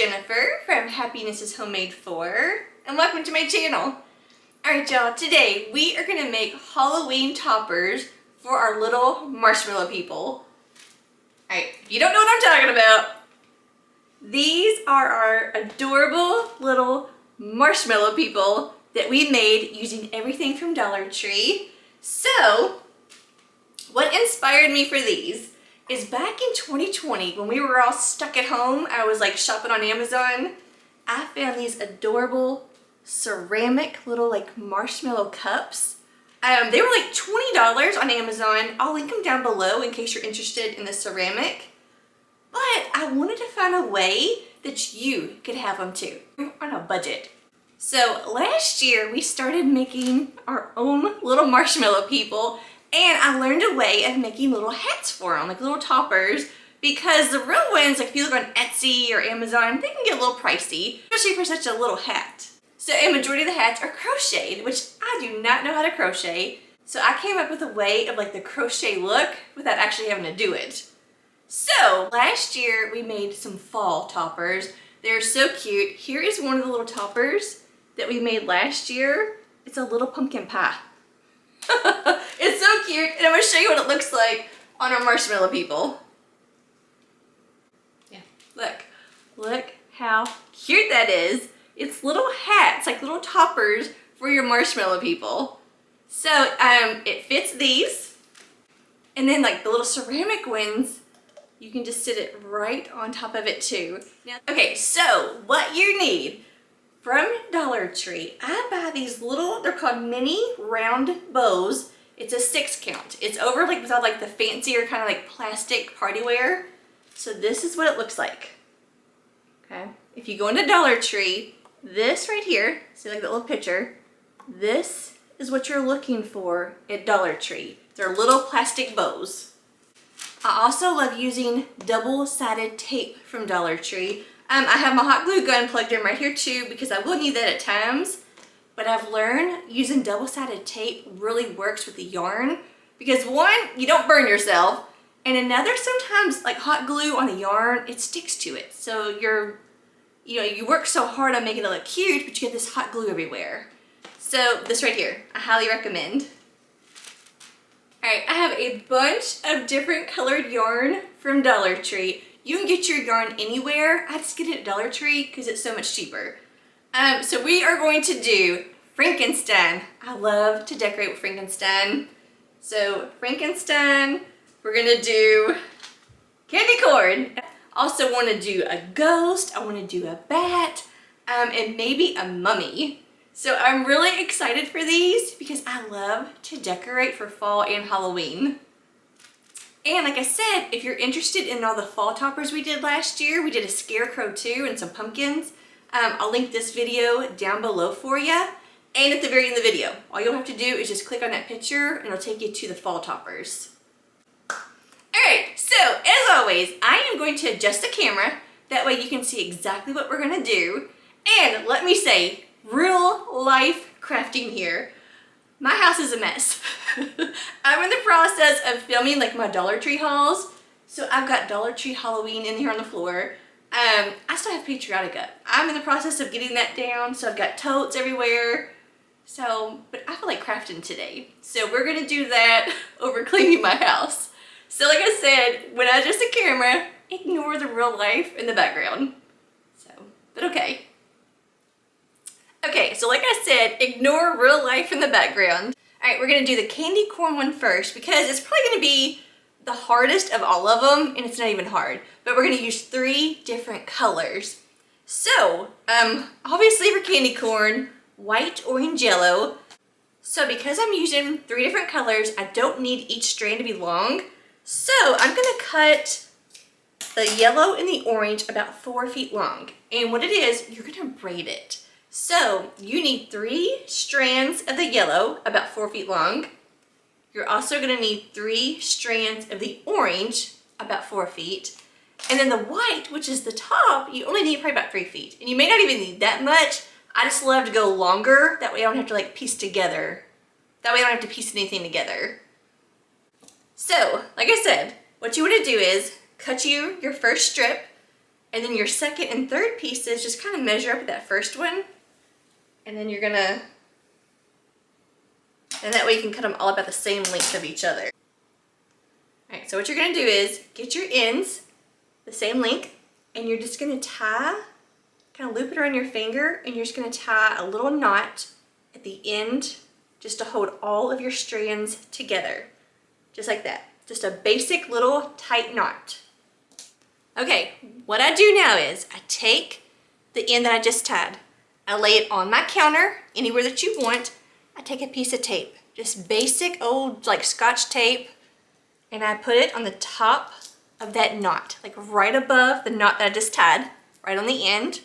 Jennifer from Happiness is Homemade 4, and welcome to my channel. Alright y'all, today we are going to make Halloween toppers for our little marshmallow people. Alright, if you don't know what I'm talking about, these are our adorable little marshmallow people that we made using everything from Dollar Tree. So, what inspired me for these is back in 2020 when we were all stuck at home, I was like shopping on Amazon, I found these adorable ceramic little like marshmallow cups. They were like $20 on Amazon. I'll link them down below in case you're interested in the ceramic. But I wanted to find a way that you could have them too, on a budget. So last year we started making our own little marshmallow people, and I learned a way of making little hats for them, like little toppers, because the real ones, like if you look on Etsy or Amazon, they can get a little pricey, especially for such a little hat. So a majority of the hats are crocheted, which I do not know how to crochet. So I came up with a way of like the crochet look without actually having to do it. So last year we made some fall toppers. They're so cute. Here is one of the little toppers that we made last year. It's a little pumpkin pie. It's so cute, and I'm going to show you what it looks like on our marshmallow people. Yeah, look how cute that is. It's little hats, like little toppers for your marshmallow people. So it fits these, and then like the little ceramic ones, you can just sit it right on top of it too. Now, okay, so what you need from Dollar Tree, I buy these little, they're called mini round bows. It's a 6 count. It's over like without like the fancier kind of like plastic party wear. So this is what it looks like. Okay, if you go into Dollar Tree, this right here, see like that little picture, this is what you're looking for at Dollar Tree. They're little plastic bows. I also love using double-sided tape from Dollar Tree. I have my hot glue gun plugged in right here too because I will need that at times. But I've learned using double-sided tape really works with the yarn because one, you don't burn yourself, and another, sometimes like hot glue on the yarn, it sticks to it. So you work so hard on making it look cute, but you get this hot glue everywhere. So this right here, I highly recommend. Alright, I have a bunch of different colored yarn from Dollar Tree. You can get your yarn anywhere. I just get it at Dollar Tree because it's so much cheaper. So we are going to do Frankenstein. I love to decorate with Frankenstein. So Frankenstein, we're going to do candy corn. Also want to do a ghost, I want to do a bat, and maybe a mummy. So I'm really excited for these because I love to decorate for fall and Halloween. And like I said, if you're interested in all the fall toppers we did last year, we did a scarecrow too and some pumpkins. I'll link this video down below for you. And at the very end of the video, all you'll have to do is just click on that picture and it'll take you to the fall toppers. Alright, so as always, I am going to adjust the camera. That way you can see exactly what we're going to do. And let me say, real life crafting here. My house is a mess. I'm in the process of filming like my Dollar Tree hauls. So I've got Dollar Tree Halloween in here on the floor. I still have Patriotic up. I'm in the process of getting that down. So I've got totes everywhere. So, but I feel like crafting today. So we're gonna do that over cleaning my house. So like I said, when I adjust the camera, ignore the real life in the background. So, but okay. Okay, so like I said, ignore real life in the background. Alright, we're going to do the candy corn one first because it's probably going to be the hardest of all of them, and it's not even hard. But we're going to use 3 different colors. So, obviously for candy corn, white, orange, yellow. So because I'm using 3 different colors, I don't need each strand to be long. So I'm going to cut the yellow and the orange about 4 feet long. And what it is, you're going to braid it. So you need 3 strands of the yellow, about 4 feet long. You're also going to need 3 strands of the orange, about 4 feet. And then the white, which is the top, you only need probably about 3 feet. And you may not even need that much. I just love to go longer. That way I don't have to like piece together. That way I don't have to piece anything together. So, like I said, what you want to do is cut your first strip. And then your second and third pieces, just kind of measure up with that first one. And then you're gonna, and that way you can cut them all about the same length of each other. All right, so what you're gonna do is get your ends the same length, and you're just gonna tie, kind of loop it around your finger, and you're just gonna tie a little knot at the end just to hold all of your strands together. Just like that. Just a basic little tight knot. Okay, what I do now is I take the end that I just tied, I lay it on my counter, anywhere that you want. I take a piece of tape, just basic old like Scotch tape, and I put it on the top of that knot, like right above the knot that I just tied, right on the end.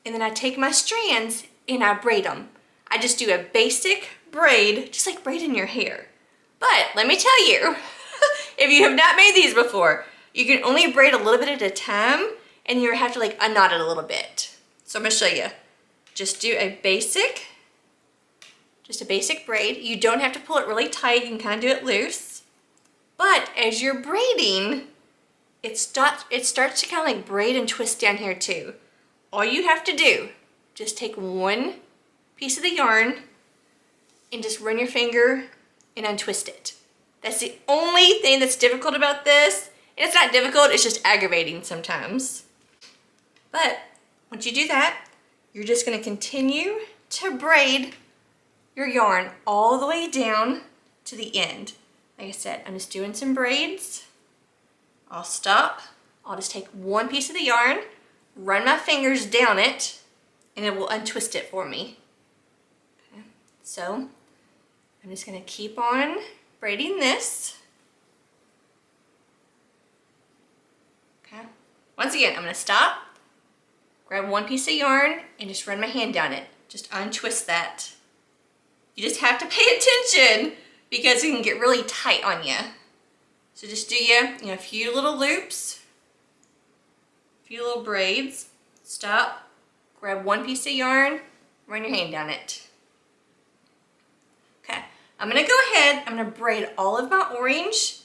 And then I take my strands and I braid them. I just do a basic braid, just like braiding your hair. But let me tell you, if you have not made these before, you can only braid a little bit at a time, and you have to like unknot it a little bit. So I'm gonna show you. Just do a basic braid. You don't have to pull it really tight, you can kind of do it loose. But as you're braiding, it starts to kind of like braid and twist down here too. All you have to do, just take one piece of the yarn and just run your finger and untwist it. That's the only thing that's difficult about this. And it's not difficult, it's just aggravating sometimes. But once you do that, you're just gonna continue to braid your yarn all the way down to the end. Like I said, I'm just doing some braids. I'll stop. I'll just take one piece of the yarn, run my fingers down it, and it will untwist it for me. Okay. So I'm just gonna keep on braiding this. Okay. Once again, I'm gonna stop, grab one piece of yarn, and just run my hand down it. Just untwist that. You just have to pay attention because it can get really tight on you. So just do a few little loops, a few little braids, stop, grab one piece of yarn, run your hand down it. Okay, I'm gonna go ahead, I'm gonna braid all of my orange.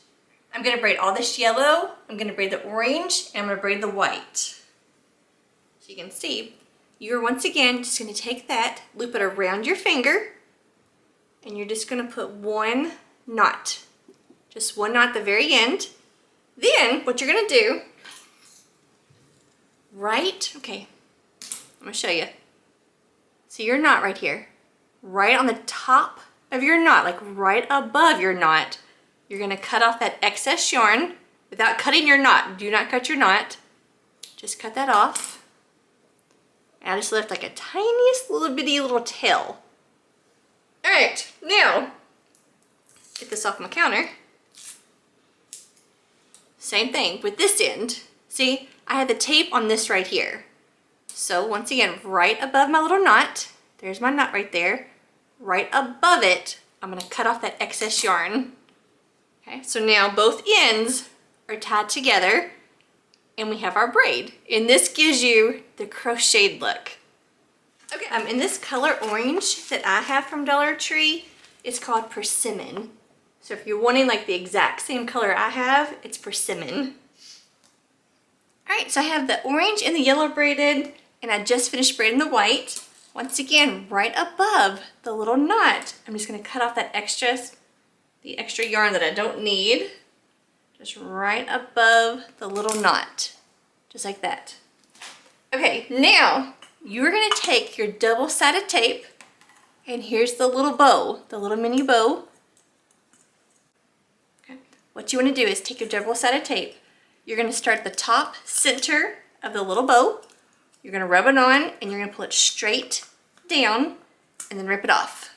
I'm gonna braid all this yellow, I'm gonna braid the orange, and I'm gonna braid the white. So you can see, you're once again just gonna take that, loop it around your finger, and you're just gonna put one knot. Just one knot at the very end. Then what you're gonna do, okay, I'm gonna show you. See your knot right here, right on the top of your knot, like right above your knot, you're gonna cut off that excess yarn without cutting your knot. Do not cut your knot. Just cut that off. And I just left like a tiniest little bitty little tail. All right, now, get this off my counter. Same thing with this end. See, I had the tape on this right here. So once again, right above my little knot, there's my knot right there. Right above it, I'm gonna cut off that excess yarn. Okay, so now both ends are tied together and we have our braid. And this gives you the crocheted look. Okay, in this color orange that I have from Dollar Tree, it's called Persimmon. So if you're wanting like the exact same color I have, it's Persimmon. All right, so I have the orange and the yellow braided, and I just finished braiding the white. Once again, right above the little knot, I'm just gonna cut off that the extra yarn that I don't need, just right above the little knot, just like that. Okay, now you're gonna take your double-sided tape, and here's the little bow, the little mini bow. Okay. What you wanna do is take your double-sided tape, you're gonna start at the top center of the little bow, you're gonna rub it on, and you're gonna pull it straight down, and then rip it off,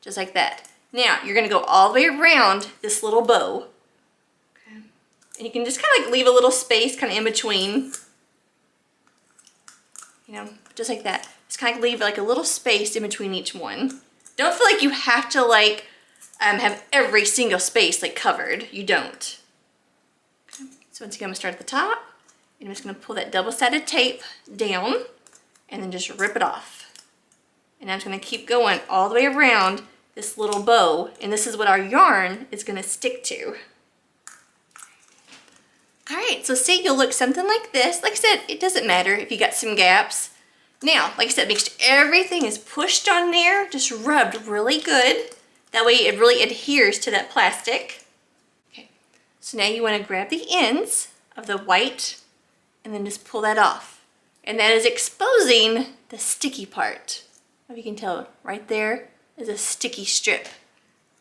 just like that. Now, you're gonna go all the way around this little bow. Okay. And you can just kind of like leave a little space kind of in between. You know, just like that. Just kind of leave like a little space in between each one. Don't feel like you have to like have every single space like covered. You don't. Okay. So once again, I'm gonna start at the top, and I'm just gonna pull that double-sided tape down, and then just rip it off. And I'm just gonna keep going all the way around this little bow, and this is what our yarn is gonna stick to. All right, so see, you'll look something like this. Like I said, it doesn't matter if you got some gaps. Now, like I said, make sure everything is pushed on there, just rubbed really good. That way it really adheres to that plastic. Okay, so now you want to grab the ends of the white and then just pull that off. And that is exposing the sticky part. If you can tell, right there is a sticky strip.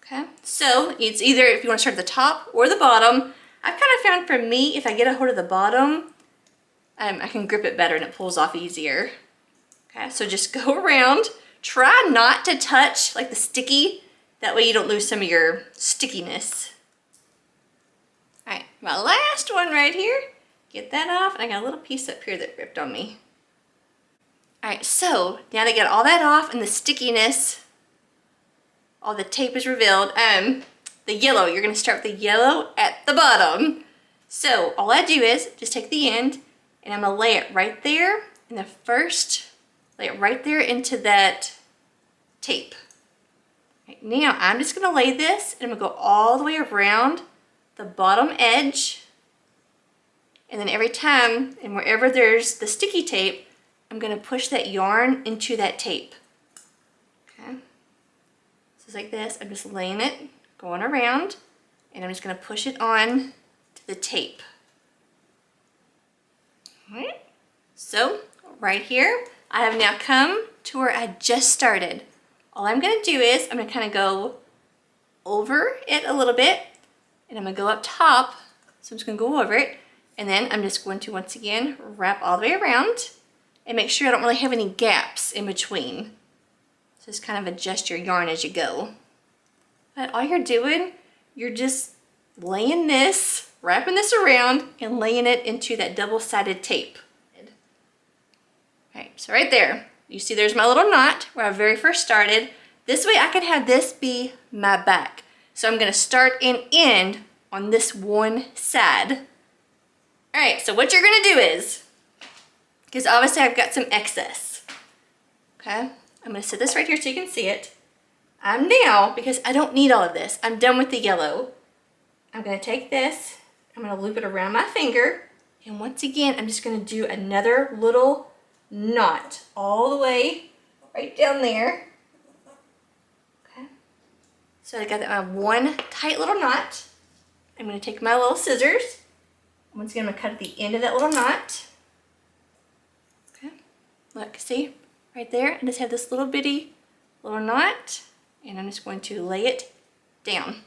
Okay, so it's either if you want to start at the top or the bottom. I've kind of found for me, if I get a hold of the bottom, I can grip it better and it pulls off easier. Okay, so just go around. Try not to touch like the sticky. That way you don't lose some of your stickiness. All right, my last one right here. Get that off, and I got a little piece up here that ripped on me. All right, so now that I get all that off and the stickiness, all the tape is revealed. The yellow, you're gonna start with the yellow at the bottom. So all I do is just take the end and I'm gonna lay it right there in the first, lay it right there into that tape. Right, now I'm just gonna lay this and I'm gonna go all the way around the bottom edge. And then every time and wherever there's the sticky tape, I'm gonna push that yarn into that tape. Okay, so it's like this, I'm just laying it, going around, and I'm just gonna push it on to the tape. All right, so right here, I have now come to where I just started. All I'm gonna do is, I'm gonna kind of go over it a little bit, and I'm gonna go up top, so I'm just gonna go over it, and then I'm just going to, once again, wrap all the way around, and make sure I don't really have any gaps in between. So just kind of adjust your yarn as you go. But all you're doing, you're just laying this, wrapping this around, and laying it into that double-sided tape. All right, so right there, you see there's my little knot where I very first started. This way I can have this be my back. So I'm gonna start and end on this one side. All right, so what you're gonna do is, because obviously I've got some excess, okay? I'm gonna set this right here so you can see it. I'm now, because I don't need all of this, I'm done with the yellow. I'm gonna take this, I'm gonna loop it around my finger, and once again, I'm just gonna do another little knot all the way right down there. Okay. So I got that one tight little knot. I'm gonna take my little scissors. Once again, I'm gonna cut at the end of that little knot. Okay, look, see, right there, I just have this little bitty little knot. And I'm just going to lay it down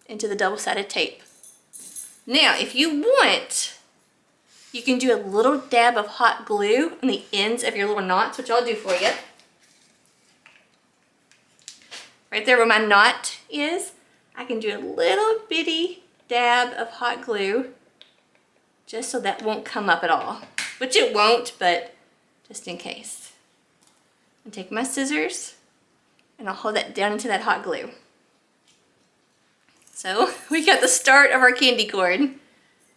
into the double-sided tape. Now, if you want, you can do a little dab of hot glue on the ends of your little knots, which I'll do for you. Right there where my knot is, I can do a little bitty dab of hot glue, just so that won't come up at all. Which it won't, but just in case. And take my scissors, and I'll hold that down into that hot glue. So we got the start of our candy corn.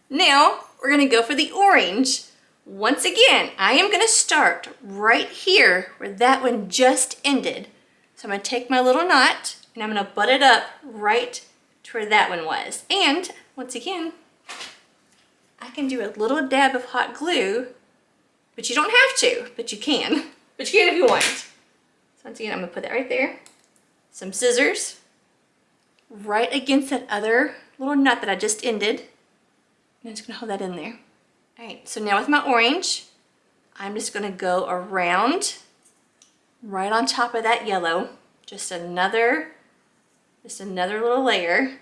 Now we're gonna go for the orange. Once again, I am gonna start right here where that one just ended. So I'm gonna take my little knot and I'm gonna butt it up right to where that one was. And once again, I can do a little dab of hot glue, but you don't have to, but you can. But you can if you want. Once again, I'm gonna put that right there. Some scissors right against that other little nut that I just ended. And I'm just gonna hold that in there. All right, so now with my orange, I'm just gonna go around right on top of that yellow. Just another little layer.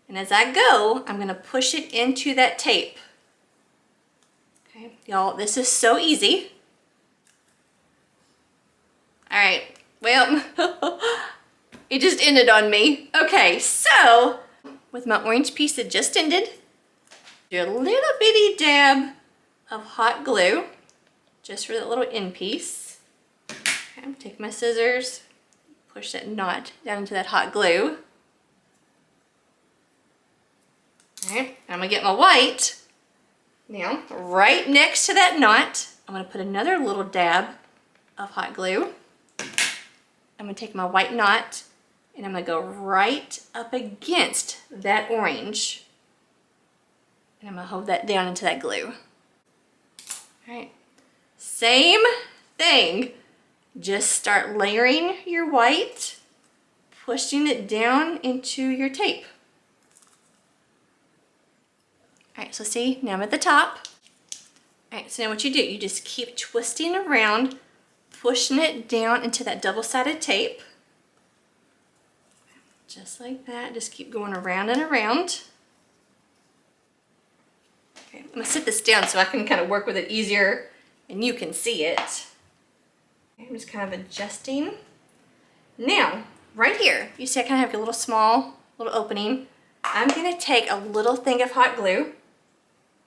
And as I go, I'm gonna push it into that tape. Okay, y'all, this is so easy. All right, well, it just ended on me. Okay, so with my orange piece that just ended, do a little bitty dab of hot glue just for that little end piece. Okay, take my scissors, push that knot down into that hot glue. All right, I'm gonna get my white. Now, right next to that knot, I'm gonna put another little dab of hot glue. I'm gonna take my white knot and I'm gonna go right up against that orange. And I'm gonna hold that down into that glue. All right, same thing. Just start layering your white, pushing it down into your tape. All right, so see, now I'm at the top. All right, so now what you do, you just keep twisting around, pushing it down into that double-sided tape. Just like that, just keep going around and around. Okay, I'm gonna sit this down so I can kind of work with it easier and you can see it. Okay, I'm just kind of adjusting. Now, right here, you see I kind of have a little small, little opening. I'm gonna take a little thing of hot glue.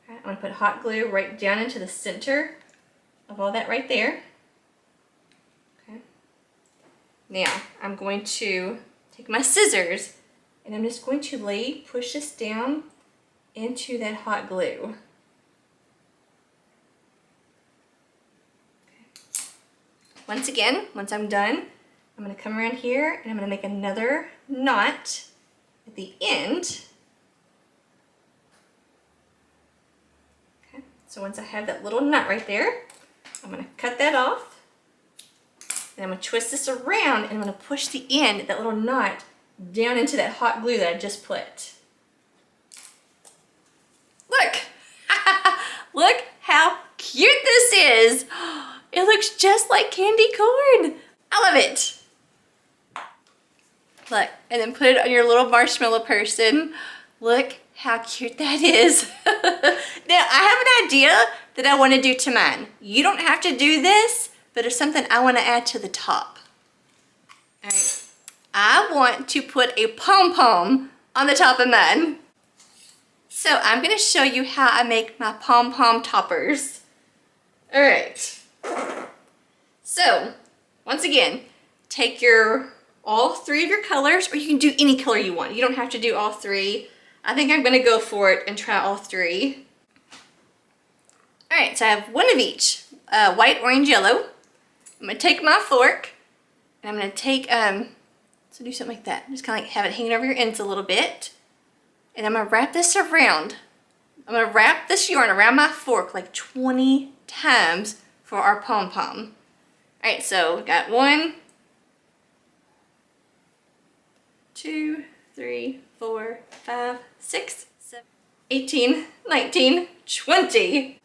Okay, I'm gonna put hot glue right down into the center of all that right there. Okay. Now, I'm going to take my scissors and I'm just going to push this down into that hot glue. Okay. Once again, once I'm done, I'm going to come around here and I'm going to make another knot at the end. Okay. So once I have that little knot right there, I'm going to cut that off. And I'm going to twist this around and I'm going to push the end, that little knot, down into that hot glue that I just put. Look! Look how cute this is! It looks just like candy corn! I love it! Look, and then put it on your little marshmallow person. Look how cute that is. Now, I have an idea that I want to do to mine. You don't have to do this, but it's something I want to add to the top. All right. I want to put a pom-pom on the top of mine. So I'm going to show you how I make my pom-pom toppers. All right. So, once again, take all three of your colors, or you can do any color you want. You don't have to do all three. I think I'm going to go for it and try all three. All right, so I have one of each, white, orange, yellow. I'm going to take my fork, and I'm going to take, so do something like that. Just kind of like have it hanging over your ends a little bit. And I'm going to wrap this around. I'm going to wrap this yarn around my fork like 20 times for our pom-pom. All right, so we got 1, 2, 3, 4, 5, 6, 7, 18, 19, 20.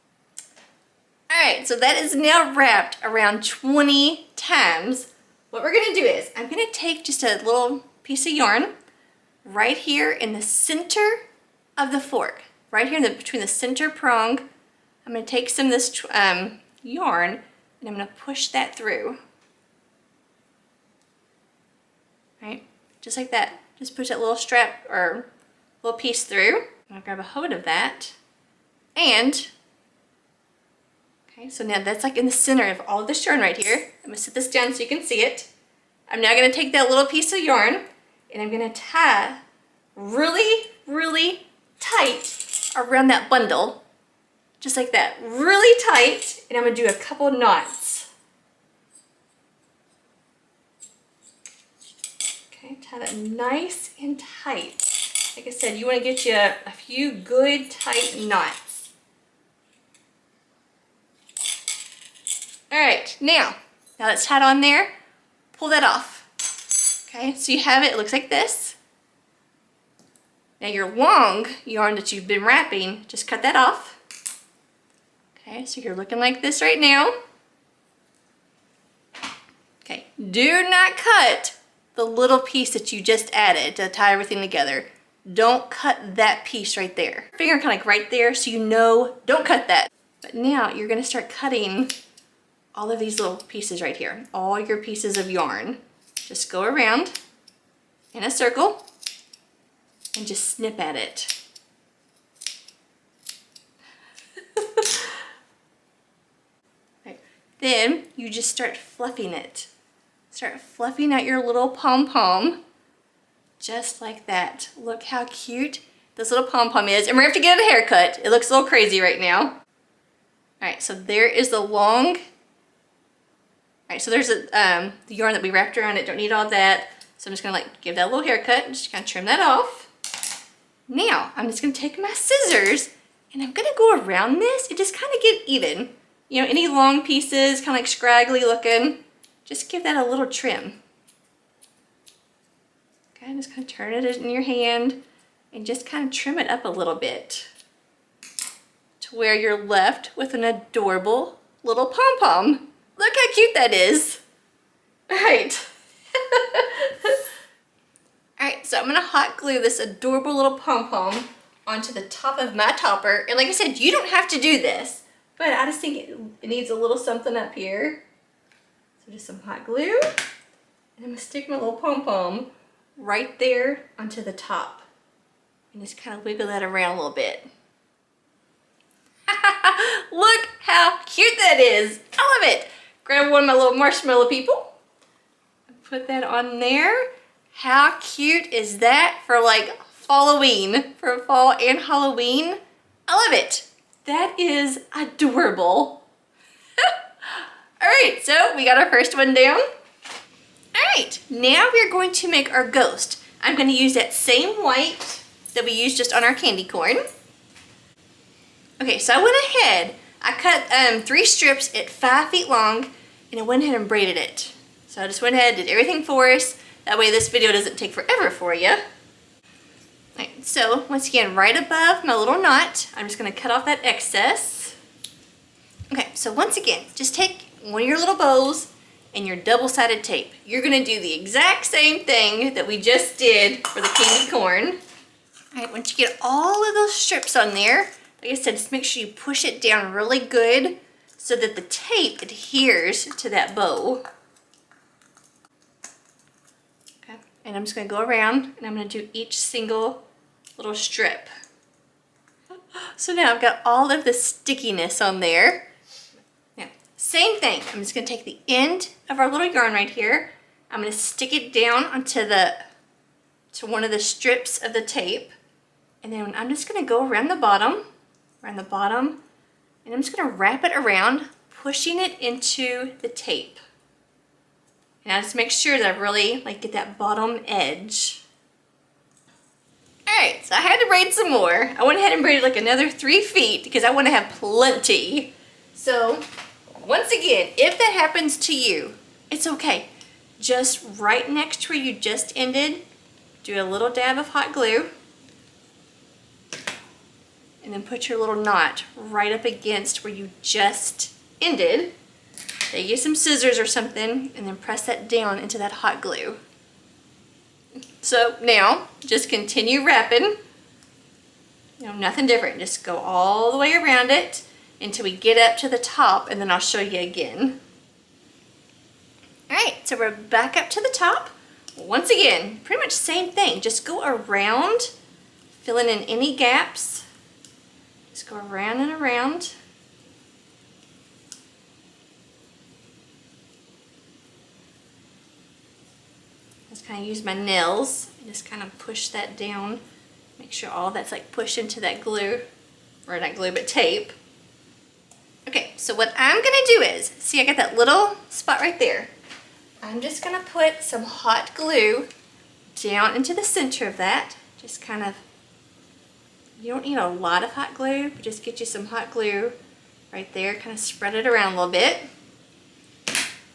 All right, so that is now wrapped around 20 times. What we're gonna do is, I'm gonna take just a little piece of yarn right here in the center of the fork, right here between the center prong. I'm gonna take some of this yarn and I'm gonna push that through. Right, just like that. Just push that little strap or little piece through. I'm gonna grab a hold of that. And, okay, so now that's like in the center of all this yarn right here. I'm gonna set this down so you can see it. I'm now gonna take that little piece of yarn and I'm gonna tie really, really tight around that bundle. Just like that, really tight. And I'm gonna do a couple knots. Okay, tie that nice and tight. Like I said, you wanna get you a few good tight knots. All right, now that's tied on there. Pull that off. Okay, so you have it looks like this. Now your long yarn that you've been wrapping, just cut that off. Okay, so you're looking like this right now. Okay, do not cut the little piece that you just added to tie everything together. Don't cut that piece right there. Finger kind of like right there so you know, don't cut that. But now you're gonna start cutting all of these little pieces right here, all your pieces of yarn. Just go around in a circle and just snip at it. Right. Then you just start fluffing it. Start fluffing out your little pom-pom, just like that. Look how cute this little pom-pom is. And we're gonna have to get a haircut. It looks a little crazy right now. All right, so there is the long. All right, so there's the yarn that we wrapped around it. Don't need all that. So I'm just gonna like give that a little haircut and just kind of trim that off. Now, I'm just gonna take my scissors And I'm gonna go around this and just kind of get even. You know, any long pieces, kind of like scraggly looking, just give that a little trim. Okay, just kind of turn it in your hand and just kind of trim it up a little bit to where you're left with an adorable little pom-pom. Look how cute that is. All right. All right, so I'm gonna hot glue this adorable little pom-pom onto the top of my topper. And like I said, you don't have to do this, but I just think it needs a little something up here. So just some hot glue, and I'm gonna stick my little pom-pom right there onto the top. And just kind of wiggle that around a little bit. Look how cute that is. I love it. Grab one of my little marshmallow people. Put that on there. How cute is that for like Halloween, for fall and Halloween? I love it. That is adorable. All right, so we got our first one down. All right, now we're going to make our ghost. I'm going to use that same white that we used just on our candy corn. Okay, so I went ahead, I cut 3 strips at 5 feet long, and I went ahead and braided it. So I just went ahead and did everything for us. That way this video doesn't take forever for you. Alright, so once again, right above my little knot, I'm just going to cut off that excess. Okay, so once again, just take one of your little bows and your double-sided tape. You're going to do the exact same thing that we just did for the candy corn. Alright, once you get all of those strips on there, like I said, just make sure you push it down really good so that the tape adheres to that bow. Okay, and I'm just going to go around and I'm going to do each single little strip. So now I've got all of the stickiness on there. Now, same thing. I'm just going to take the end of our little yarn right here. I'm going to stick it down onto one of the strips of the tape. And then I'm just going to go around the bottom, and I'm just going to wrap it around, pushing it into the tape. And I just make sure that I really get that bottom edge. Alright, so I had to braid some more. I went ahead and braided like another 3 feet because I want to have plenty. So once again, if that happens to you, it's okay. Just right next to where you just ended, do a little dab of hot glue. And then put your little knot right up against where you just ended. Then get some scissors or something and then press that down into that hot glue. So now, just continue wrapping. You know, nothing different. Just go all the way around it until we get up to the top, and then I'll show you again. All right, so we're back up to the top. Once again, pretty much same thing. Just go around, filling in any gaps. Just go around and around. Just kind of use my nails and just kind of push that down. Make sure all that's pushed into that glue, or not glue, but tape. Okay, so what I'm gonna do is, see I got that little spot right there. I'm just gonna put some hot glue down into the center of that. Just kind of, you don't need a lot of hot glue, but just get you some hot glue right there, kind of spread it around a little bit.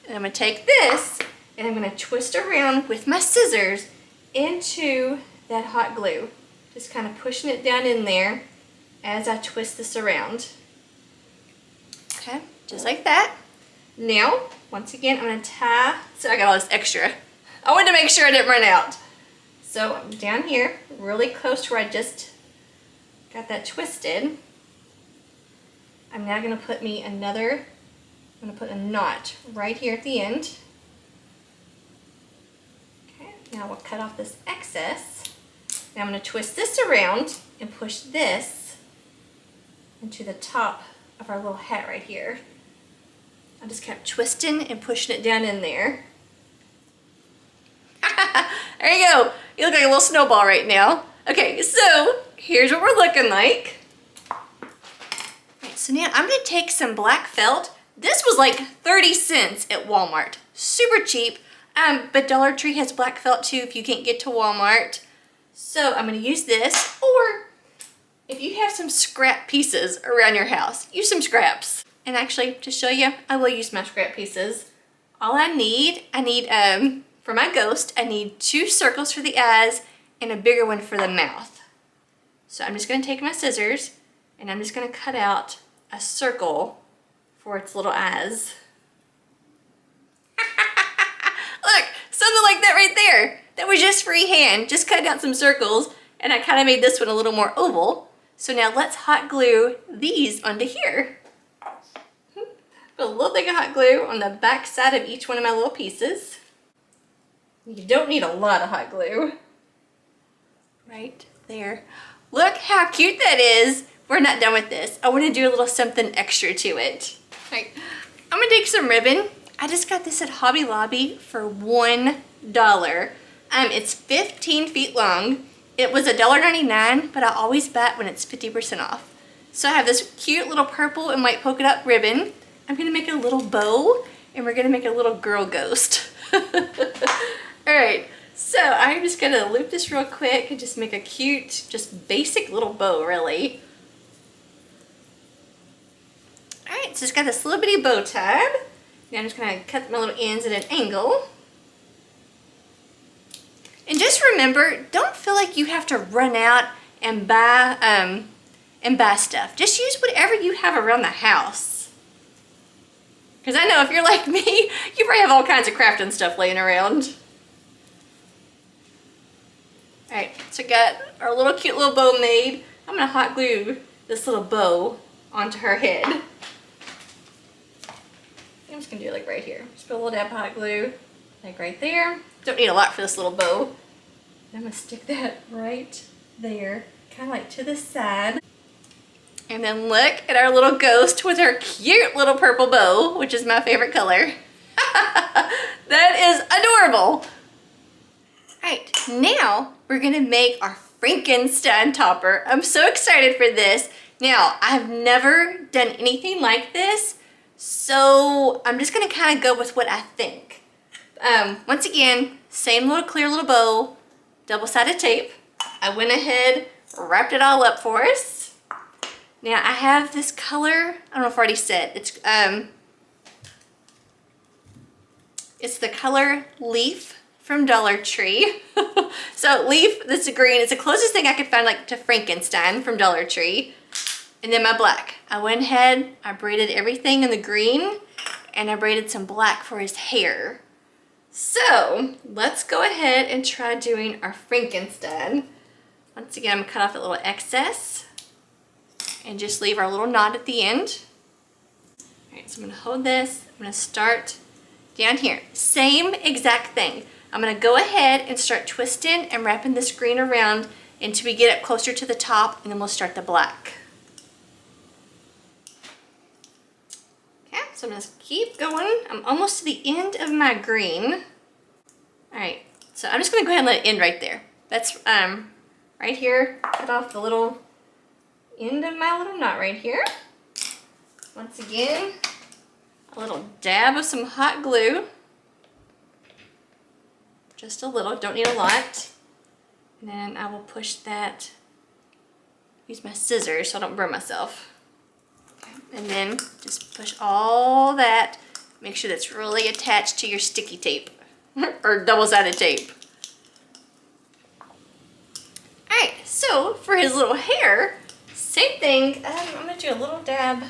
And I'm gonna take this and I'm gonna twist around with my scissors into that hot glue. Just kind of pushing it down in there as I twist this around. Okay, just like that. Now, once again, I'm gonna tie, so I got all this extra. I wanted to make sure I didn't run out. So I'm down here, really close to where I just got that twisted. I'm now gonna put I'm gonna put a knot right here at the end. Okay, now we'll cut off this excess. Now I'm gonna twist this around and push this into the top of our little hat right here. I just kept twisting and pushing it down in there. There you go. You look like a little snowball right now. Okay, so here's what we're looking like. Right, so now I'm gonna take some black felt. This was like 30 cents at Walmart. Super cheap, but Dollar Tree has black felt too if you can't get to Walmart. So I'm gonna use this, or if you have some scrap pieces around your house, use some scraps. And actually, to show you, I will use my scrap pieces. All I need for my ghost, I need 2 circles for the eyes and a bigger one for the mouth. So I'm just gonna take my scissors and I'm just gonna cut out a circle for its little eyes. Look, something like that right there. That was just freehand, just cutting out some circles, and I kind of made this one a little more oval. So now let's hot glue these onto here. Put a little bit of hot glue on the back side of each one of my little pieces. You don't need a lot of hot glue. Right there. Look how cute that is. We're not done with this. I want to do a little something extra to it. Right. I'm gonna take some ribbon. I just got this at Hobby Lobby for $1. It's 15 feet long. It was $1.99, but I always buy it when it's 50% off. So I have this cute little purple and white polka dot ribbon. I'm gonna make a little bow, and we're gonna make a little girl ghost. All right, so I'm just gonna loop this real quick and just make a cute, just basic little bow, really. All right, so it's got this little bitty bow tab. Now I'm just gonna cut my little ends at an angle. And just remember, don't feel like you have to run out and buy stuff. Just use whatever you have around the house. Because I know if you're like me, you probably have all kinds of crafting stuff laying around. All right, so I got our little cute little bow made. I'm gonna hot glue this little bow onto her head. I'm just gonna do it like right here. Just put a little dab of hot glue, like right there. Don't need a lot for this little bow. I'm gonna stick that right there, kind of like to the side. And then look at our little ghost with her cute little purple bow, which is my favorite color. That is adorable. All right, now we're gonna make our Frankenstein topper. I'm so excited for this. Now, I've never done anything like this, so I'm just gonna kind of go with what I think. Once again, same little clear little bow, double-sided tape. I went ahead, wrapped it all up for us. Now I have this color, I don't know if I already said, it's the color Leaf from Dollar Tree. So Leaf, this is green, it's the closest thing I could find like to Frankenstein from Dollar Tree. And then my black. I went ahead, I braided everything in the green, and I braided some black for his hair. So let's go ahead and try doing our Frankenstein. Once again, I'm gonna cut off a little excess and just leave our little knot at the end. All right, so I'm gonna hold this. I'm gonna start down here. Same exact thing. I'm gonna go ahead and start twisting and wrapping this green around until we get up closer to the top, and then we'll start the black. So I'm gonna keep going. I'm almost to the end of my green. All right, so I'm just gonna go ahead and let it end right there. That's right here, cut off the little end of my little knot right here. Once again, a little dab of some hot glue. Just a little, don't need a lot. And then I will push that, use my scissors so I don't burn myself. And then just push all that. Make sure that's really attached to your sticky tape or double-sided tape. All right, so for his little hair, same thing. I'm gonna do a little dab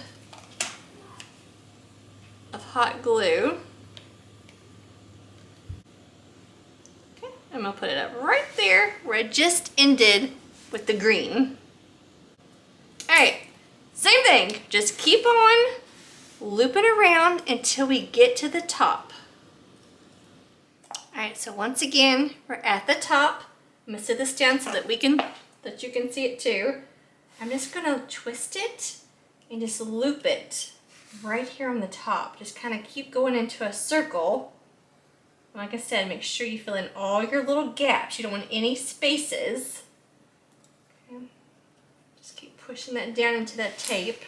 of hot glue. Okay, I'm gonna put it up right there where I just ended with the green. All right. Same thing, just keep on looping around until we get to the top. All right, so once again, we're at the top. I'm gonna sit this down so that you can see it too. I'm just gonna twist it and just loop it right here on the top. Just kind of keep going into a circle. Like I said, make sure you fill in all your little gaps. You don't want any spaces. Okay. Keep pushing that down into that tape.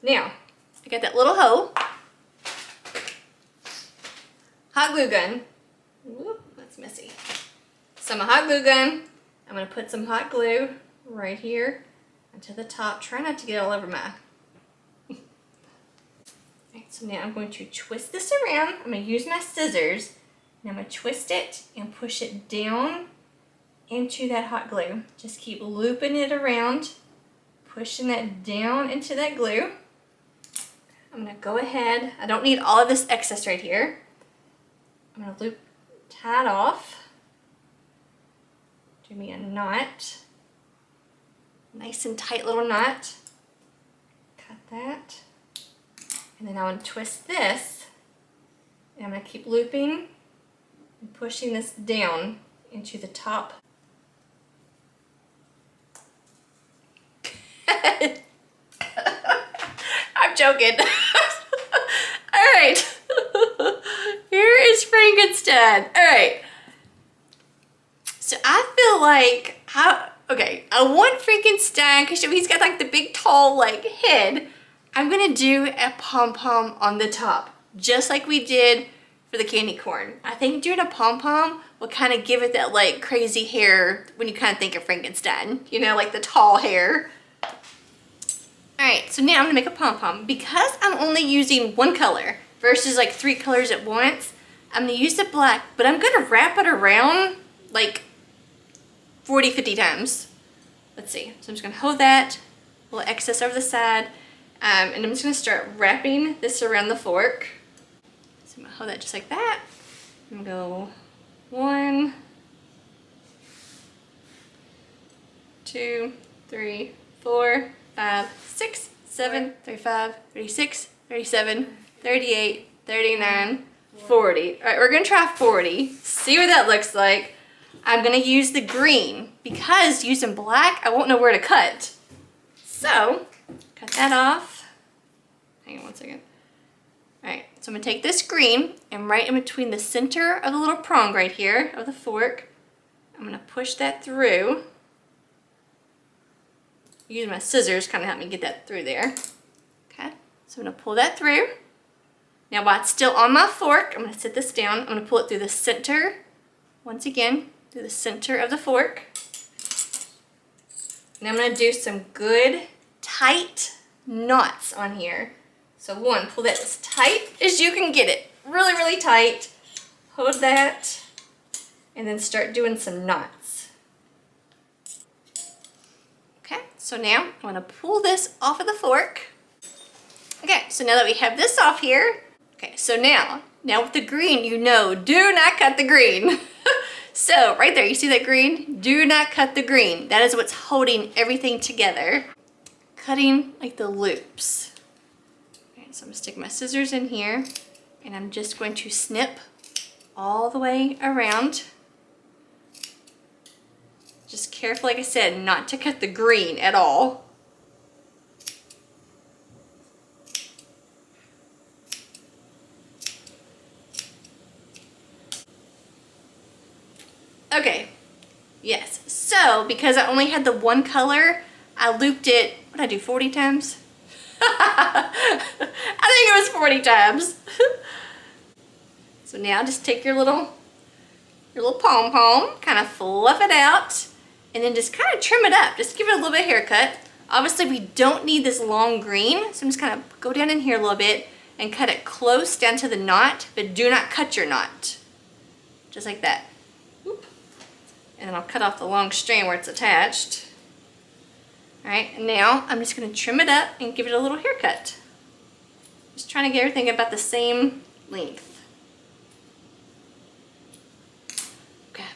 Now, I got that little hoe. Hot glue gun. Whoop, that's messy. So my hot glue gun, I'm going to put some hot glue right here onto the top. Try not to get all over my... Alright, so now I'm going to twist this around. I'm going to use my scissors. And I'm going to twist it and push it down into that hot glue. Just keep looping it around, pushing that down into that glue. I'm going to go ahead. I don't need all of this excess right here. I'm going to tie it off. Do me a knot. Nice and tight little knot. Cut that. And then I want to twist this. And I'm going to keep looping and pushing this down into the top. I'm joking. Alright. Here is Frankenstein. Alright. So I feel like, I want Frankenstein because he's got like the big tall like head. I'm going to do a pom-pom on the top, just like we did for the candy corn. I think doing a pom-pom will kind of give it that like crazy hair when you kind of think of Frankenstein, you know, like the tall hair. Alright, so now I'm going to make a pom-pom. Because I'm only using one color versus like 3 colors at once, I'm going to use the black, but I'm going to wrap it around like 40, 50 times. Let's see. So I'm just going to hold that, a little excess over the side, and I'm just going to start wrapping this around the fork. So I'm going to hold that just like that. I'm going to go 1, 2, 3, 4, 5, 6, 7, 35, 36, 37, 38, 39, 40. All right, we're gonna try 40. See what that looks like. I'm gonna use the green because using black, I won't know where to cut. So, cut that off. Hang on one second. All right, so I'm gonna take this green and right in between the center of the little prong right here of the fork, I'm gonna push that through. Use my scissors, kind of help me get that through there. Okay, so I'm gonna pull that through. Now while it's still on my fork, I'm gonna set this down. I'm gonna pull it through the center, once again, through the center of the fork. And I'm gonna do some good, tight knots on here. So 1, pull that as tight as you can get it. Really, really tight. Hold that, and then start doing some knots. Okay, so now I'm gonna pull this off of the fork. Okay, so now that we have this off here, okay, so now with the green, you know, do not cut the green. So right there, you see that green? Do not cut the green. That is what's holding everything together. Cutting like the loops. Okay, so I'm gonna stick my scissors in here and I'm just going to snip all the way around. Just careful, like I said, not to cut the green at all. Okay, yes, so because I only had the one color, I looped it, what did I do, 40 times? I think it was 40 times. So now just take your little pom-pom, kind of fluff it out, and then just kind of trim it up. Just give it a little bit of haircut. Obviously we don't need this long green, so I'm just kind of go down in here a little bit and cut it close down to the knot, but do not cut your knot. Just like that. And then I'll cut off the long strand where it's attached. Alright, and now I'm just going to trim it up and give it a little haircut. Just trying to get everything about the same length. Okay.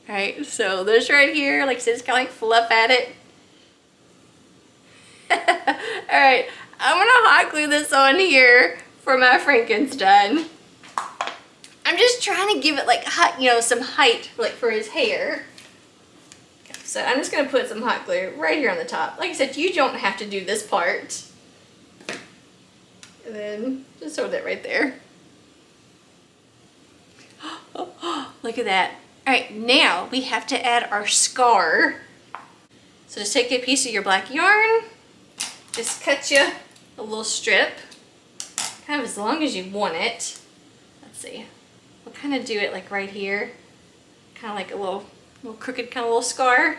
Alright, so this right here, like I said, it's kind of like fluff at it. Alright, I'm going to hot glue this on here for my Frankenstein. I'm just trying to give it like hot, you know, some height like for his hair. Okay, so I'm just going to put some hot glue right here on the top. Like I said, you don't have to do this part. And then just hold it right there. Look at that. Alright, now we have to add our scar. So just take a piece of your black yarn. Just cut you a little strip. Kind of as long as you want it. Let's see. We'll kind of do it like right here. Kind of like a little Little crooked kind of little scar.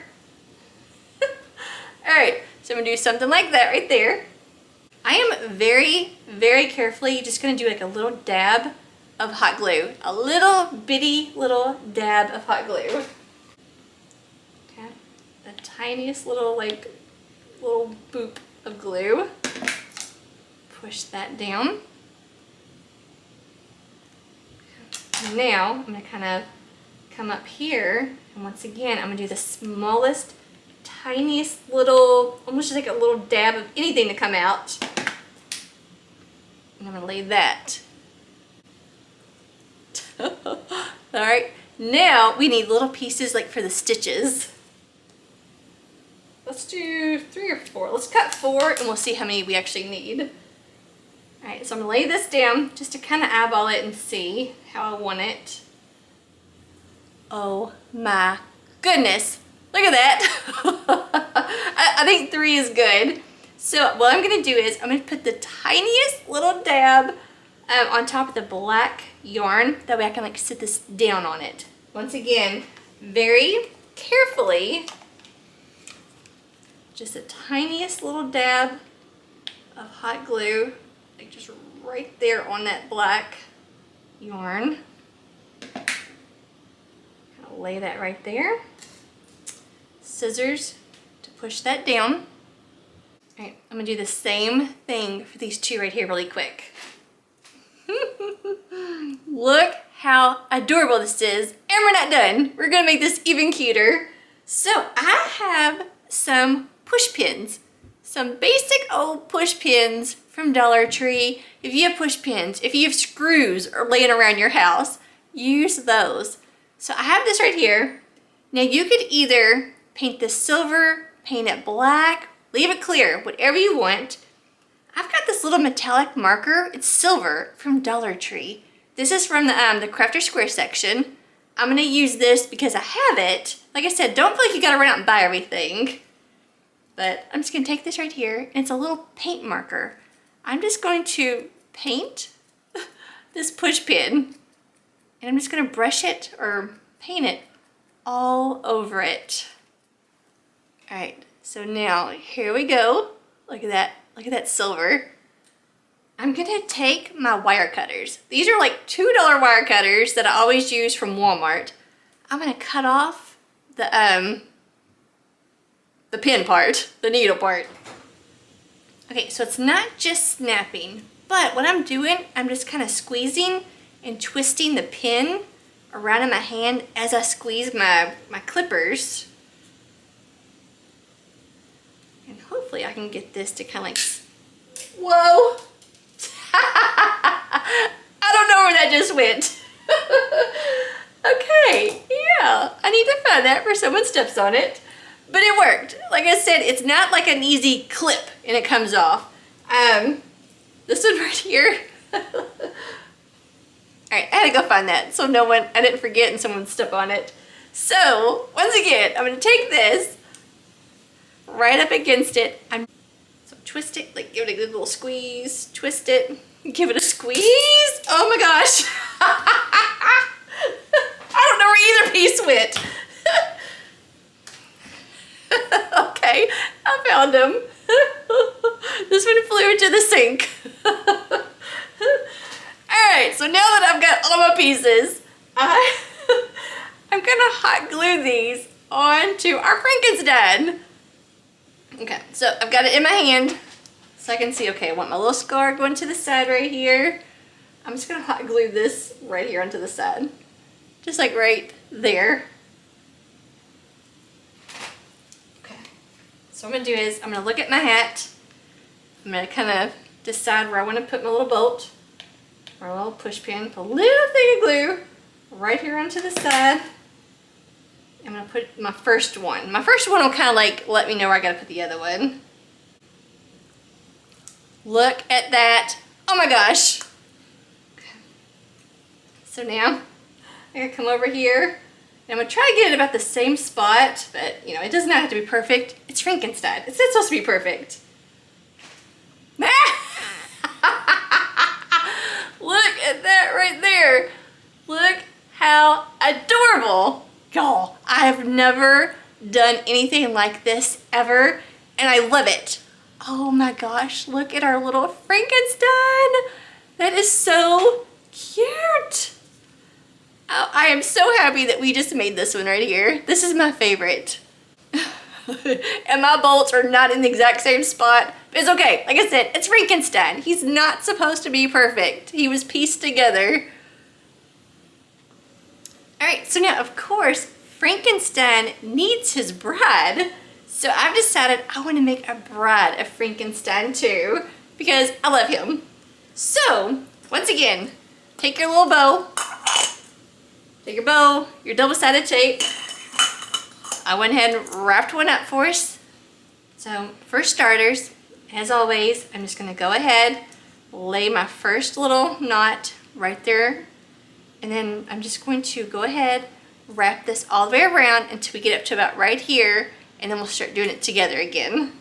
All right, so I'm gonna do something like that right there. I am very, very carefully just gonna do like a little dab of hot glue. A little bitty little dab of hot glue. Okay, the tiniest little little boop of glue. Push that down. Now I'm gonna kind of come up here, and once again I'm gonna do the smallest, tiniest little, almost just like a little dab of anything to come out. And I'm gonna lay that. All right, now we need little pieces like for the stitches. Let's do 3 or 4. Let's cut 4 and we'll see how many we actually need. All right, so I'm gonna lay this down just to kind of eyeball it and see how I want it. Oh my goodness, look at that. I think 3 is good. So what I'm gonna do is I'm gonna put the tiniest little dab on top of the black yarn. That way I can like sit this down on it. Once again, very carefully, just the tiniest little dab of hot glue, like just right there on that black yarn. I'll lay that right there. Scissors to push that down. All right, I'm gonna do the same thing for these 2 right here really quick. Look how adorable this is, and we're not done. We're gonna make this even cuter. So I have some push pins, some basic old push pins from Dollar Tree. If you have push pins, if you have screws or laying around your house, use those. So I have this right here. Now you could either paint this silver, paint it black, leave it clear, whatever you want. I've got this little metallic marker. It's silver from Dollar Tree. This is from the Crafter Square section. I'm gonna use this because I have it. Like I said, don't feel like you gotta run out and buy everything. But I'm just gonna take this right here, and it's a little paint marker. I'm just going to paint this push pin, and I'm just gonna brush it or paint it all over it. All right, so now here we go. Look at that silver. I'm gonna take my wire cutters. These are like $2 wire cutters that I always use from Walmart. I'm gonna cut off the pin part, the needle part. Okay, so it's not just snapping, but what I'm doing, I'm just kind of squeezing and twisting the pin around in my hand as I squeeze my clippers. And hopefully I can get this to kind of like, whoa! I don't know where that just went. Okay, yeah, I need to find that before someone steps on it. But it worked. Like I said, it's not like an easy clip and it comes off. This one right here. All right, I had to go find that so I didn't forget and someone would step on it. So once again, I'm gonna take this right up against it. So twist it, like give it a good little squeeze, twist it, give it a squeeze. Oh my gosh. I don't know where either piece went. Okay, I found him. This one flew into the sink. Alright, so now that I've got all my pieces, I'm gonna hot glue these onto our Frankenstein. Okay, so I've got it in my hand so I can see, okay, I want my little scar going to the side right here. I'm just gonna hot glue this right here onto the side. Just like right there. Okay, so what I'm gonna do is I'm gonna look at my hat. I'm gonna kind of decide where I want to put my little bolt or a little push pin. Put a little thing of glue right here onto the side. I'm gonna put my first one. My first one will kind of like let me know where I gotta put the other one. Look at that. Oh my gosh. Okay. So now I gotta come over here and I'm gonna try to get it about the same spot, but you know, it does not have to be perfect. It's Frankenstein. It's not supposed to be perfect. Look at that right there. Look how adorable. Y'all, I have not never done anything like this ever, and I love it. Oh my gosh, look at our little Frankenstein. That is so cute. Oh, I am so happy that we just made this one right here. This is my favorite. And my bolts are not in the exact same spot. But it's okay. Like I said, it's Frankenstein. He's not supposed to be perfect. He was pieced together. Alright, so now of course, Frankenstein needs his bride. So I've decided I want to make a bride of Frankenstein too, because I love him. So, once again, take your little bow. Take your bow, your double-sided tape. I went ahead and wrapped one up for us. So for starters, as always, I'm just gonna go ahead, lay my first little knot right there, and then I'm just going to go ahead, wrap this all the way around until we get up to about right here, and then we'll start doing it together again.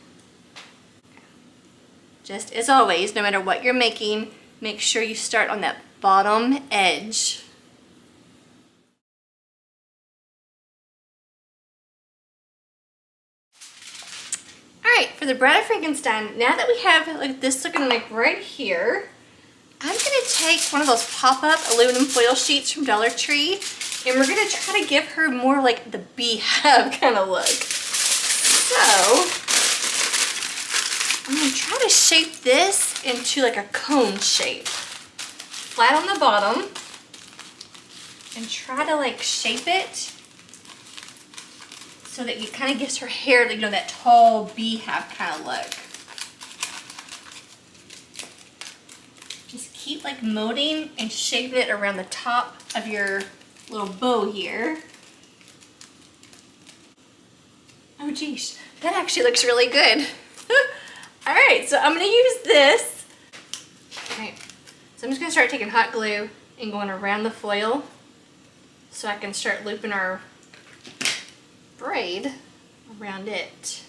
Just as always, no matter what you're making, make sure you start on that bottom edge. Alright, for the Bride of Frankenstein, now that we have like this looking like right here, I'm going to take one of those pop-up aluminum foil sheets from Dollar Tree, and we're going to try to give her more like the beehive kind of look. So, I'm going to try to shape this into like a cone shape. Flat on the bottom, and try to like shape it so that it kind of gives her hair, you know, that tall beehive kind of look. Just keep like molding and shaping it around the top of your little bow here. Oh geez, that actually looks really good. All right, so I'm gonna use this. Okay, so I'm just gonna start taking hot glue and going around the foil so I can start looping our braid around it.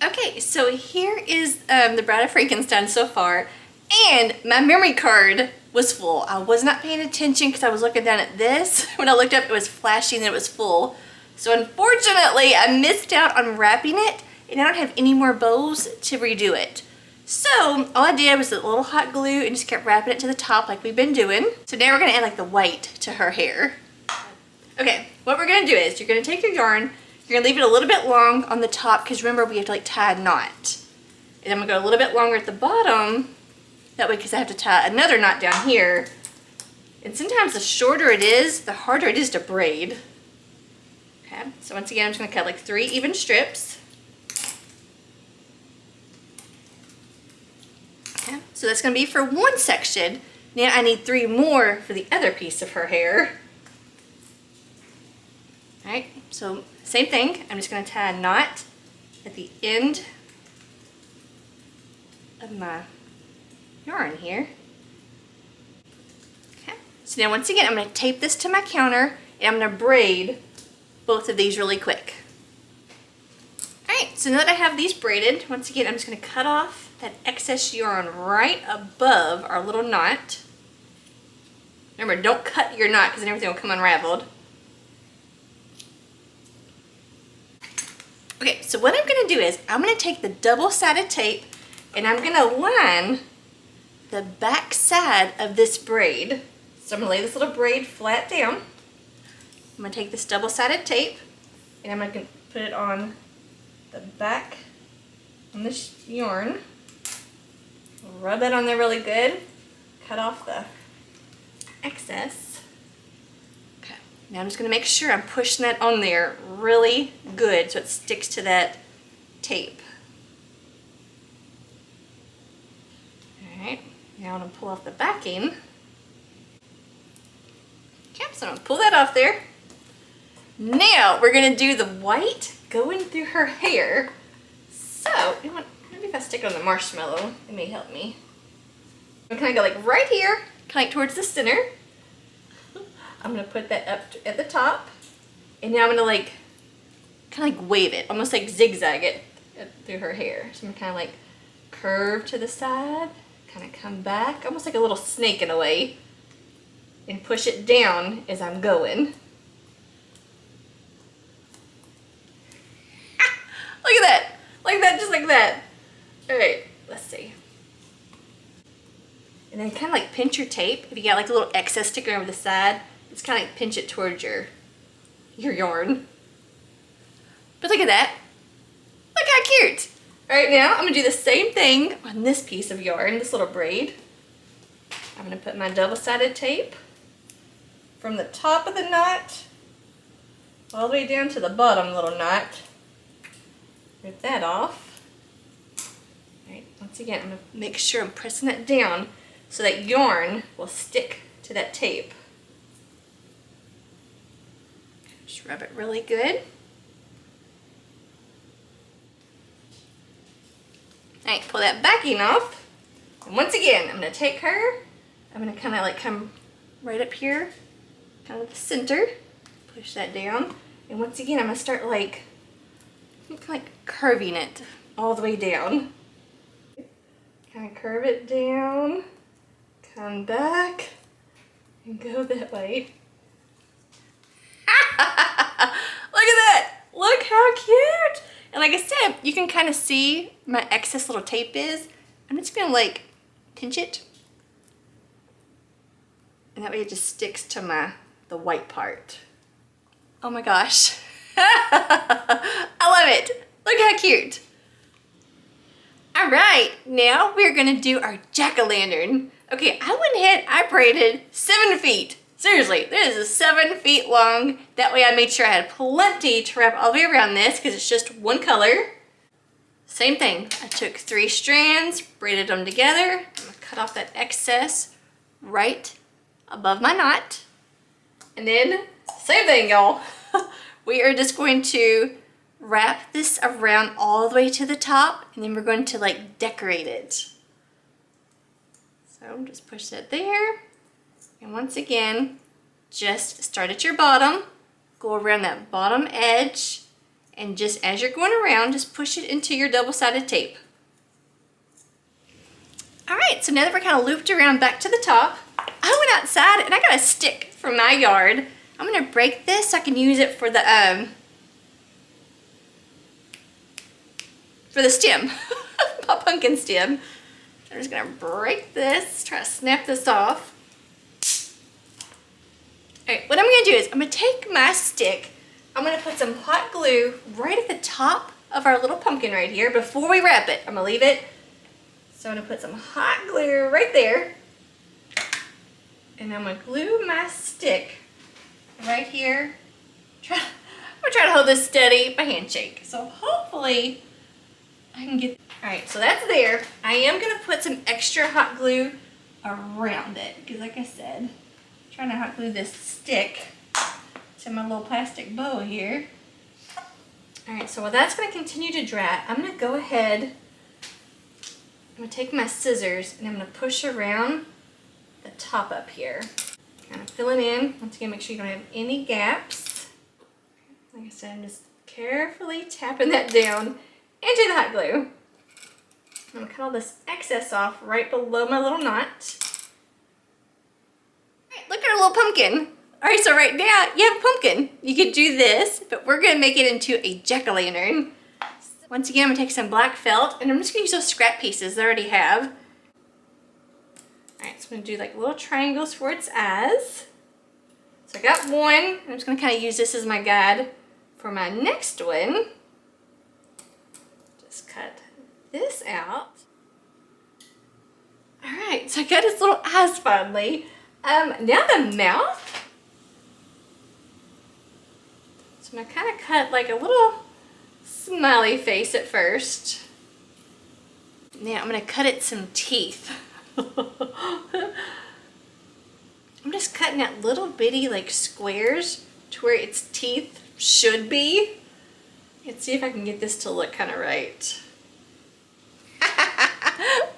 Okay, so here is the Bride of Frankenstein so far, and my memory card was full. I was not paying attention because I was looking down at this. When I looked up, it was flashing that it was full. So unfortunately, I missed out on wrapping it, and I don't have any more bows to redo it. So all I did was a little hot glue and just kept wrapping it to the top like we've been doing. So now we're gonna add like the white to her hair. Okay, what we're gonna do is you're gonna take your yarn, you're gonna leave it a little bit long on the top because remember we have to like tie a knot. And I'm gonna go a little bit longer at the bottom, that way because I have to tie another knot down here. And sometimes the shorter it is, the harder it is to braid. Okay, so once again I'm just gonna cut like 3 even strips. Okay, so that's gonna be for one section. Now I need 3 more for the other piece of her hair. Alright, so same thing. I'm just going to tie a knot at the end of my yarn here. Okay, so now once again I'm going to tape this to my counter and I'm going to braid both of these really quick. Alright, so now that I have these braided, once again I'm just going to cut off that excess yarn right above our little knot. Remember, don't cut your knot because then everything will come unraveled. Okay, so what I'm going to do is I'm going to take the double-sided tape and I'm going to line the back side of this braid. So I'm going to lay this little braid flat down. I'm going to take this double-sided tape and I'm going to put it on the back on this yarn. Rub that on there really good. Cut off the excess. Now I'm just going to make sure I'm pushing that on there really good so it sticks to that tape. Alright, now I'm going to pull off the backing. Okay, so I'm going to pull that off there. Now we're going to do the white going through her hair. So, you know what, maybe if I stick it on the marshmallow, it may help me. I'm going to go like right here, kind of like towards the center. I'm going to put that up at the top, and now I'm going to like, kind of like wave it, almost like zigzag it through her hair. So I'm going to kind of like curve to the side, kind of come back, almost like a little snake in a way. and push it down as I'm going. Look at that. Like that, just like that. All right, let's see. And then kind of like pinch your tape. If you got like a little excess sticking over the side, just kind of like pinch it towards your yarn. But look at that. Look how cute. All right, now I'm gonna do the same thing on this piece of yarn, this little braid. I'm gonna put my double-sided tape from the top of the knot all the way down to the bottom little knot. Rip that off. All right, once again, I'm gonna make sure I'm pressing it down so that yarn will stick to that tape. Just rub it really good. All right, pull that backing off. And once again, I'm gonna take her, I'm gonna kind of like come right up here, kind of the center, push that down. And once again, I'm gonna start like curving it all the way down. Kind of curve it down, come back, and go that way. Look at that! Look how cute! And like I said, you can kind of see my excess little tape is. I'm just gonna like pinch it. And that way it just sticks to the white part. Oh my gosh. I love it. Look how cute. All right, now we're gonna do our jack-o'-lantern. Okay, I went ahead, I braided 7 feet. Seriously, this is 7 feet long. That way I made sure I had plenty to wrap all the way around this because it's just one color. Same thing, I took 3 strands, braided them together. I'm gonna cut off that excess right above my knot. And then, same thing, y'all. We are just going to wrap this around all the way to the top, and then we're going to like decorate it. So just push that there. And once again, just start at your bottom, go around that bottom edge, and just as you're going around, just push it into your double-sided tape. All right, so now that we're kind of looped around back to the top, I went outside and I got a stick from my yard. I'm gonna break this so I can use it for the stem, my pumpkin stem. I'm just gonna break this, try to snap this off. All right, what I'm gonna do is I'm gonna take my stick, I'm gonna put some hot glue right at the top of our little pumpkin right here before we wrap it. I'm gonna leave it. So I'm gonna put some hot glue right there. And I'm gonna glue my stick right here. I'm gonna try to hold this steady, my handshake. So hopefully I can get, all right, so that's there. I am gonna put some extra hot glue around it because like I said, I'm trying to hot glue this stick to my little plastic bow here. All right, so while that's gonna continue to dry, I'm gonna go ahead, I'm gonna take my scissors and I'm gonna push around the top up here. Kind of filling in. Once again, make sure you don't have any gaps. Like I said, I'm just carefully tapping that down into the hot glue. I'm gonna cut all this excess off right below my little knot. All right, look at our little pumpkin. All right, so right now you have a pumpkin. You could do this, but we're gonna make it into a jack-o'-lantern. Once again, I'm gonna take some black felt and I'm just gonna use those scrap pieces that I already have. All right, so I'm gonna do like little triangles for its eyes. So I got one. I'm just gonna kind of use this as my guide for my next one. Just cut this out. All right, so I got his little eyes finally. Now the mouth. So I'm gonna kind of cut like a little smiley face at first. Now I'm gonna cut it some teeth. I'm just cutting out little bitty like squares to where its teeth should be. Let's see if I can get this to look kind of right.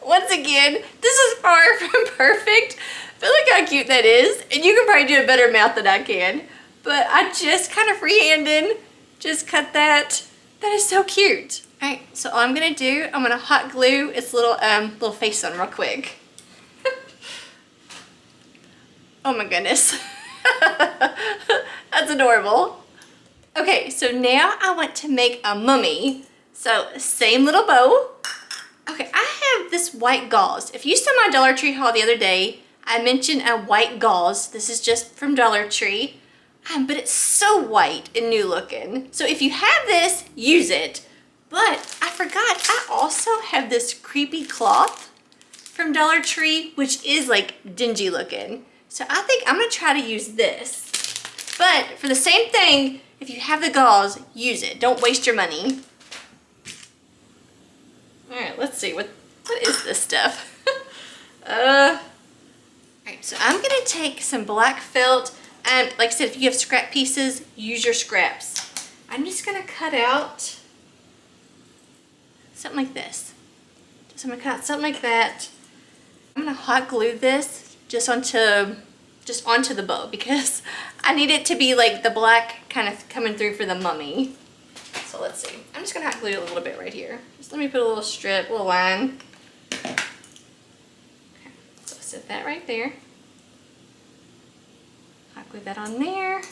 Once again, this is far from perfect, but look how cute that is. And you can probably do a better mouth than I can. But I just kind of freehanded, just cut that. That is so cute. All right, so all I'm gonna do, I'm gonna hot glue its little face on real quick. Oh my goodness. That's adorable. Okay, so now I want to make a mummy. So same little bow. Okay, I have this white gauze. If you saw my Dollar Tree haul the other day, I mentioned a white gauze. This is just from Dollar Tree, but it's so white and new looking. So if you have this, use it. But I forgot, I also have this creepy cloth from Dollar Tree, which is like dingy looking. So I think I'm gonna try to use this. But for the same thing, if you have the gauze, use it. Don't waste your money. All right, let's see, what is this stuff? All right, so I'm gonna take some black felt, and like I said, if you have scrap pieces, use your scraps. I'm just gonna cut out something like this. So I'm gonna cut out something like that. I'm gonna hot glue this just onto the bow because I need it to be like the black kind of coming through for the mummy. So let's see. I'm just gonna hot glue it a little bit right here. Just let me put a little strip, a little line. Okay, so set that right there. Hot glue that on there. I'm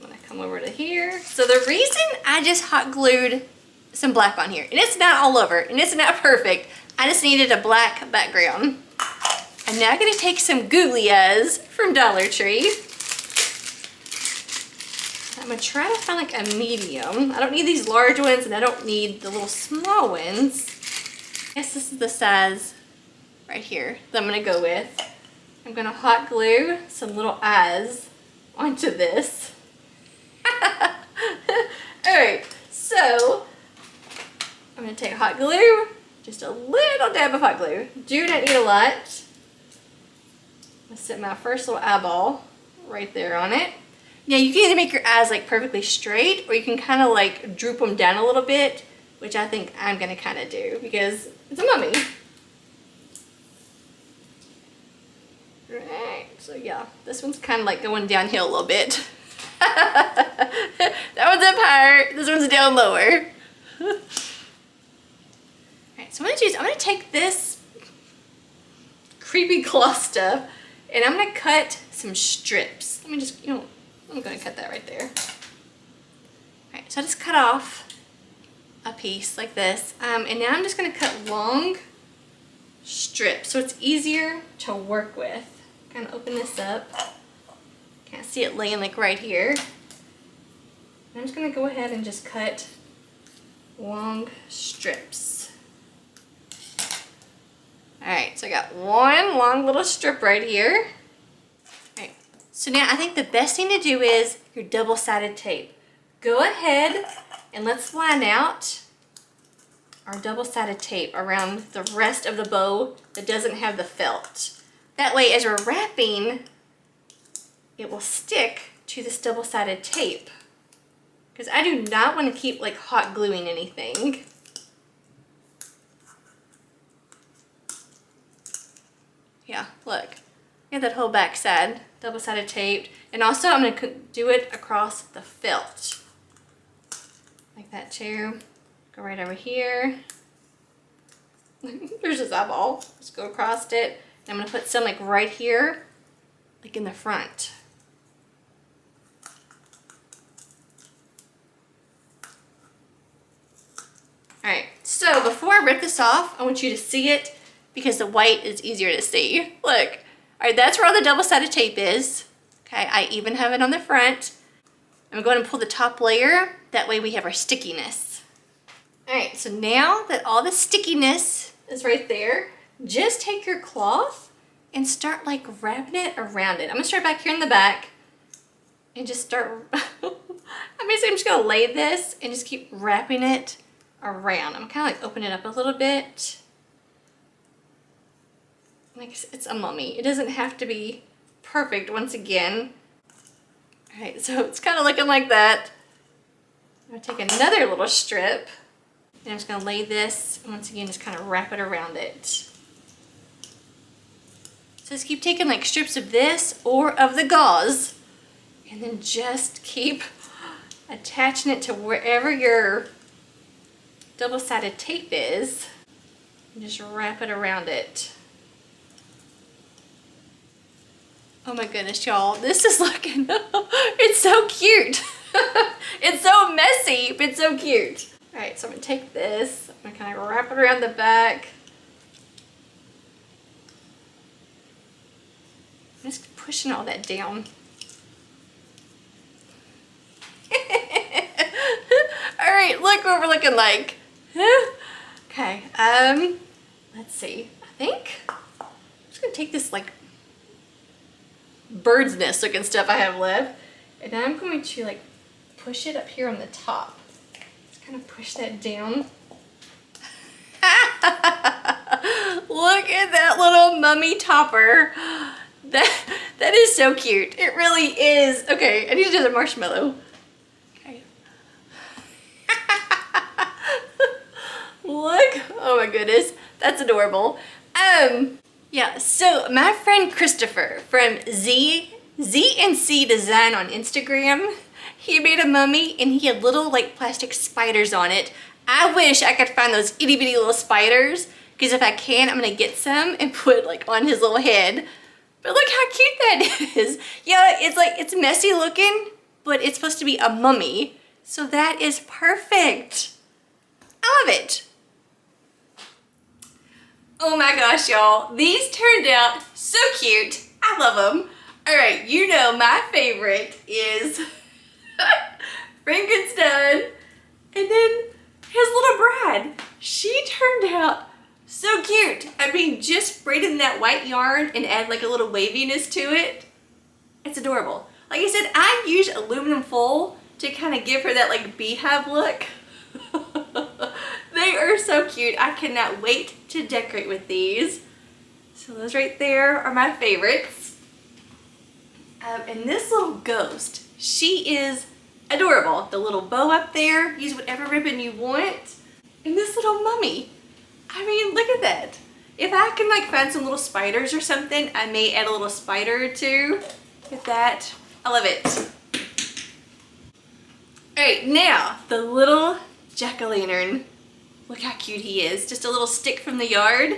gonna come over to here. So the reason I just hot glued some black on here, and it's not all over, and it's not perfect, I just needed a black background. I'm now gonna take some googlias from Dollar Tree. I'm gonna try to find like a medium. I don't need these large ones, and I don't need the little small ones. I guess this is the size right here that I'm gonna go with. I'm gonna hot glue some little eyes onto this. All right, so I'm gonna take hot glue, just a little dab of hot glue. Do not need a lot. I'm gonna set my first little eyeball right there on it. Now you can either make your eyes like perfectly straight, or you can kind of like droop them down a little bit, which I think I'm gonna kind of do because it's a mummy. Right, so yeah, this one's kind of like going downhill a little bit. That one's up higher, this one's down lower. Alright, so I'm gonna take this creepy cloth stuff and I'm gonna cut some strips. Let me just, I'm gonna cut that right there. Alright, so I just cut off a piece like this. And now I'm just gonna cut long strips so it's easier to work with. Kind of open this up. Can't see it laying like right here. I'm just gonna go ahead and just cut long strips. Alright, so I got one long little strip right here. Alright, so now I think the best thing to do is your double-sided tape. Go ahead and let's line out our double-sided tape around the rest of the bow that doesn't have the felt. That way, as we're wrapping, it will stick to this double-sided tape. Because I do not want to keep like hot gluing anything. Yeah, look. I got that whole back side double-sided taped. And also I'm going to do it across the felt. Like that too. Go right over here. There's this eyeball. Just go across it. And I'm going to put some like right here, like in the front. Alright, so before I rip this off, I want you to see it because the white is easier to see. Look. Alright, that's where all the double-sided tape is. Okay, I even have it on the front. I'm going to pull the top layer. That way we have our stickiness. Alright, so now that all the stickiness is right there, just take your cloth and start like wrapping it around it. I'm going to start back here in the back and just start, I'm just going to lay this and just keep wrapping it around. I'm kind of like open it up a little bit. Like it's a mummy. It doesn't have to be perfect once again. Alright, so it's kind of looking like that. I'm going to take another little strip and I'm just going to lay this and once again just kind of wrap it around it. So just keep taking like strips of this or of the gauze and then just keep attaching it to wherever your double-sided tape is and just wrap it around it. Oh my goodness, y'all. This is looking, it's so cute. It's so messy, but so cute. All right, so I'm gonna take this, I'm gonna kind of wrap it around the back. I'm just pushing all that down. All right, look what we're looking like. Okay, let's see. I think I'm just gonna take this like bird's nest looking stuff I have left, and I'm going to like push it up here on the top. Just kind of push that down. Look at that little mummy topper. That is so cute. It really is. Okay, I need to do the marshmallow. Okay. Look. Oh my goodness. That's adorable. Yeah, so my friend Christopher from Z&C Design on Instagram, he made a mummy and he had little like plastic spiders on it. I wish I could find those itty bitty little spiders, because if I can, I'm gonna get some and put like on his little head. But look how cute that is. Yeah, it's like, it's messy looking, but it's supposed to be a mummy. So that is perfect. I love it. Oh my gosh, y'all. These turned out so cute. I love them. All right, you know my favorite is Frankenstein. And then his little bride. She turned out so cute. I mean, just braiding that white yarn and add like a little waviness to it. It's adorable. Like I said, I use aluminum foil to kind of give her that like beehive look. They are so cute. I cannot wait to decorate with these. So those right there are my favorites. And this little ghost, she is adorable. The little bow up there, use whatever ribbon you want. And this little mummy. I mean, look at that. If I can like find some little spiders or something, I may add a little spider or two with that. I love it. All right, now the little jack-o'-lantern. Look how cute he is. Just a little stick from the yard.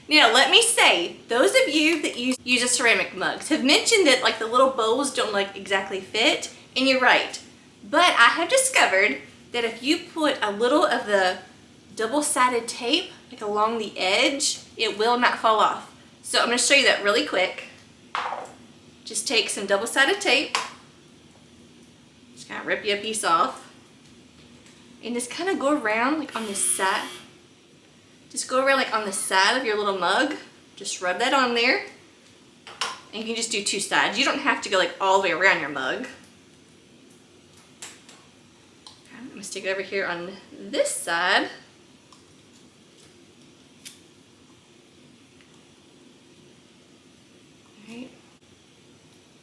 Now, let me say, those of you that use a ceramic mugs have mentioned that like the little bowls don't like exactly fit, and you're right. But I have discovered that if you put a little of the double-sided tape like along the edge, it will not fall off. So I'm going to show you that really quick. Just take some double-sided tape, just kind of rip you a piece off, and just kind of go around like on this side. Just go around like on the side of your little mug. Just rub that on there. And you can just do two sides. You don't have to go like all the way around your mug. Okay, I'm gonna stick it over here on this side.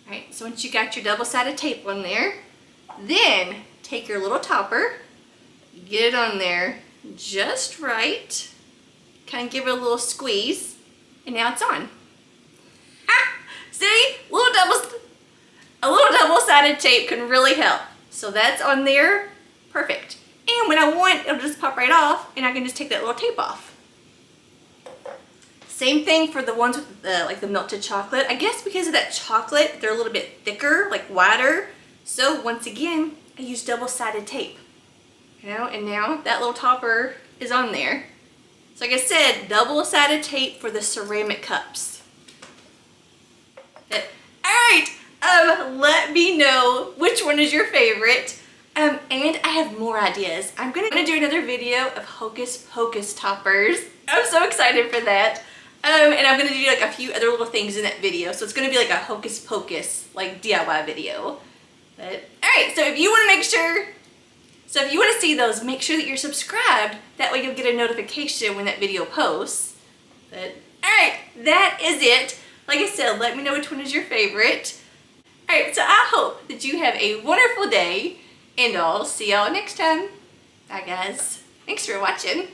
Alright, so once you got your double-sided tape on there, then take your little topper, get it on there just right, kind of give it a little squeeze, and now it's on. Ah, see? A little double-sided tape can really help. So that's on there, perfect. And when I want, it'll just pop right off, and I can just take that little tape off. Same thing for the ones with the, like the melted chocolate. I guess because of that chocolate, they're a little bit thicker, like wider. So once again, I use double-sided tape. You know, and now that little topper is on there. So like I said, double-sided tape for the ceramic cups. Alright, let me know which one is your favorite. And I have more ideas. I'm gonna do another video of Hocus Pocus toppers. I'm so excited for that. And I'm gonna do like a few other little things in that video. So it's gonna be like a Hocus Pocus like DIY video. But alright, so if you wanna make sure, if you wanna see those, make sure that you're subscribed. That way you'll get a notification when that video posts. But alright, that is it. Like I said, let me know which one is your favorite. Alright, so I hope that you have a wonderful day, and I'll see y'all next time. Bye guys. Thanks for watching.